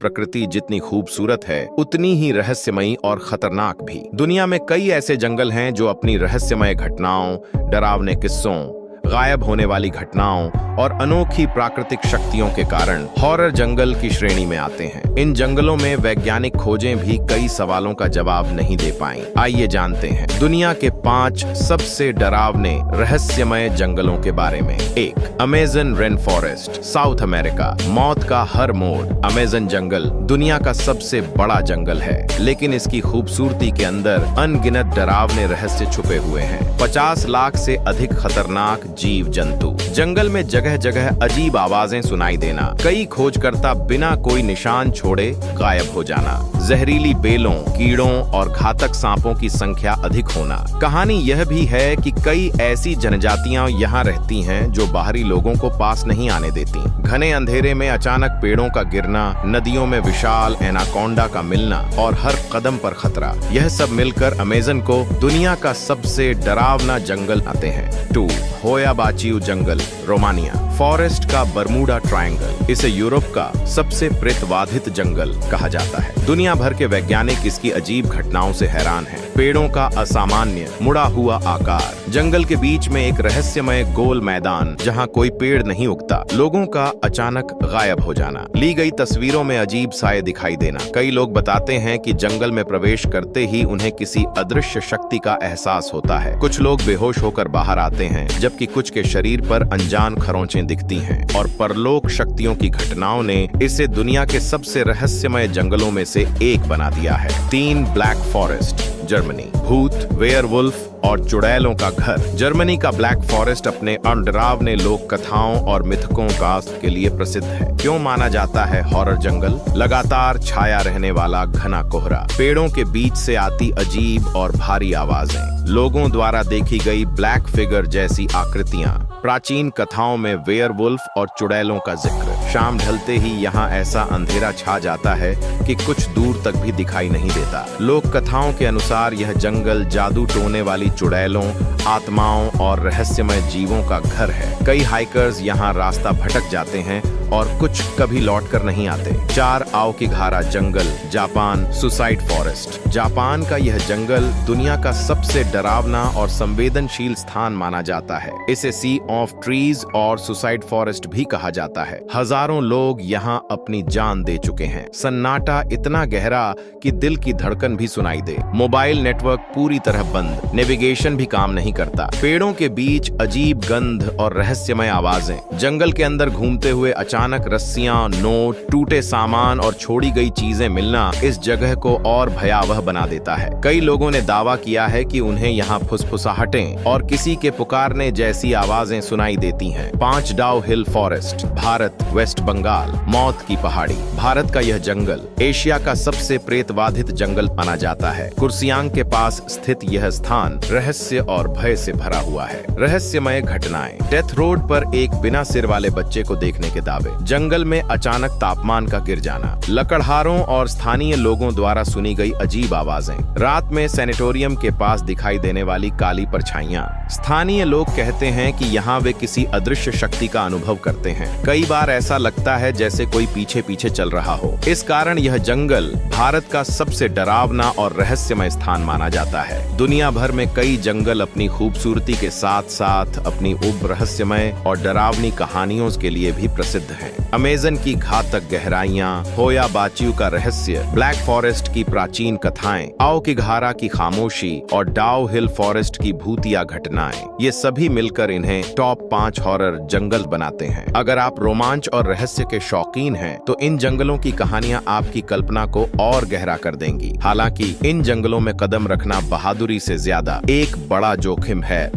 प्रकृति जितनी खूबसूरत है उतनी ही रहस्यमयी और खतरनाक भी। दुनिया में कई ऐसे जंगल हैं जो अपनी रहस्यमय घटनाओं, डरावने किस्सों, गायब होने वाली घटनाओं और अनोखी प्राकृतिक शक्तियों के कारण हॉरर जंगल की श्रेणी में आते हैं। इन जंगलों में वैज्ञानिक खोजें भी कई सवालों का जवाब नहीं दे पाईं। आइए जानते हैं दुनिया के 5 सबसे डरावने रहस्यमय जंगलों के बारे में। 1. Amazon rain forest, south America. मौत का हर मोड़। अमेज़न जंगल दुनिया का सबसे बड़ा जंगल है, लेकिन इसकी खूबसूरती के अंदर अनगिनत डरावने रहस्य छुपे हुए हैं। 50 लाख से अधिक खतरनाक जीव जंतु। जंगल में जगह जगह अजीब आवाजें सुनाई देना, कई खोजकर्ता बिना कोई निशान छोड़े गायब हो जाना, जहरीली बेलों, कीड़ों और घातक सांपों की संख्या अधिक होना। कहानी यह भी है कि कई ऐसी जनजातियां यहाँ रहती हैं जो बाहरी लोगों को पास नहीं आने देती। घने अंधेरे में अचानक पेड़ों का गिरना, नदियों में विशाल एनाकोंडा का मिलना और हर कदम पर खतरा, यह सब मिलकर अमेज़न को दुनिया का सबसे डरावना जंगल आते हैं। 2. होया बाचियू जंगल, रोमानिया। फॉरेस्ट का बर्मुडा ट्रायंगल, इसे यूरोप का सबसे प्रेतवाधित जंगल कहा जाता है। दुनिया भर के वैज्ञानिक इसकी अजीब घटनाओं से हैरान हैं। पेड़ों का असामान्य मुड़ा हुआ आकार, जंगल के बीच में एक रहस्यमय गोल मैदान जहां कोई पेड़ नहीं उगता, लोगों का अचानक गायब हो जाना, ली गई तस्वीरों में अजीब साए दिखाई देना। कई लोग बताते हैं कि जंगल में प्रवेश करते ही उन्हें किसी अदृश्य शक्ति का एहसास होता है। कुछ लोग बेहोश होकर बाहर आते हैं, जबकि कुछ के शरीर पर अनजान खरोंचें दिखती हैं। और परलोक शक्तियों की घटनाओं ने इसे दुनिया के सबसे रहस्यमय जंगलों में से एक बना दिया है। 3. Black forest, Germany. भूत, वेयरवुल्फ और चुड़ैलों का घर। जर्मनी का ब्लैक फॉरेस्ट अपने डरावने लोक कथाओं और मिथकों कास्ट के लिए प्रसिद्ध है। क्यों माना जाता है हॉरर जंगल? लगातार छाया रहने वाला घना कोहरा, पेड़ों के बीच से आती अजीब और भारी आवाजें, लोगों द्वारा देखी गई ब्लैक फिगर जैसी आकृतियां, प्राचीन कथाओं में वेयरवुल्फ और चुड़ैलों का जिक्र। शाम ढलते ही यहाँ ऐसा अंधेरा छा जाता है कि कुछ दूर तक भी दिखाई नहीं देता। लोक कथाओं के अनुसार यह जंगल जादू टोने वाली चुड़ैलों, आत्माओं और रहस्यमय जीवों का घर है। कई हाइकर्स यहाँ रास्ता भटक जाते हैं और कुछ कभी लौटकर नहीं आते। 4. आओकिगाहरा जंगल, जापान। सुसाइड फॉरेस्ट, जापान का यह जंगल दुनिया का सबसे डरावना और संवेदनशील स्थान माना जाता है। इसे सी ऑफ ट्रीज और सुसाइड फॉरेस्ट भी कहा जाता है। हजारों लोग यहाँ अपनी जान दे चुके हैं। सन्नाटा इतना गहरा कि दिल की धड़कन भी सुनाई दे। मोबाइल नेटवर्क पूरी तरह बंद, नेविगेशन भी काम नहीं करता। पेड़ों के बीच अजीब गंध और रहस्यमय आवाजें। जंगल के अंदर घूमते हुए अचानक रस्सियां, नोट, टूटे सामान और छोड़ी गई चीजें मिलना इस जगह को और भयावह बना देता है। कई लोगों ने दावा किया है कि उन्हें यहाँ फुसफुसाहटें और किसी के पुकारने जैसी आवाजें सुनाई देती हैं। 5. डाउ हिल फॉरेस्ट, भारत, वेस्ट बंगाल। मौत की पहाड़ी, भारत का यह जंगल एशिया का सबसे प्रेतवाधित जंगल माना जाता है। कुर्सियांग के पास स्थित यह स्थान रहस्य और भय से भरा हुआ है। रहस्यमय घटनाएं। डेथ रोड पर एक बिना सिर वाले बच्चे को देखने के दावे। जंगल में अचानक तापमान का गिर जाना। लकड़हारों और स्थानीय लोगों द्वारा सुनी गई अजीब आवाजें। रात में सैनिटोरियम के पास दिखाई देने वाली काली परछाइयां। स्थानीय लोग कहते हैं कि यहाँ वे किसी अदृश्य शक्ति का अनुभव करते हैं। कई बार ऐसा लगता है जैसे कोई पीछे पीछे चल रहा हो। इस कारण यह जंगल भारत का सबसे डरावना और रहस्यमय स्थान माना जाता है। दुनिया भर में कई जंगल अपनी खूबसूरती के साथ साथ अपनी रहस्यमय और डरावनी कहानियों के लिए भी प्रसिद्ध हैं। अमेज़न की घातक गहराइयां, होया बाचियू का रहस्य, ब्लैक फॉरेस्ट की प्राचीन कथाएं, आओकिगाहरा की खामोशी और डाउ हिल फॉरेस्ट की भूतिया घटनाएं, ये सभी मिलकर इन्हें टॉप 5 हॉरर जंगल बनाते हैं। अगर आप रोमांच और रहस्य के शौकीन हैं, तो इन जंगलों की कहानियां आपकी कल्पना को और गहरा कर देंगी। हालांकि इन जंगलों में कदम रखना बहादुरी से ज्यादा एक बड़ा जोखिम है।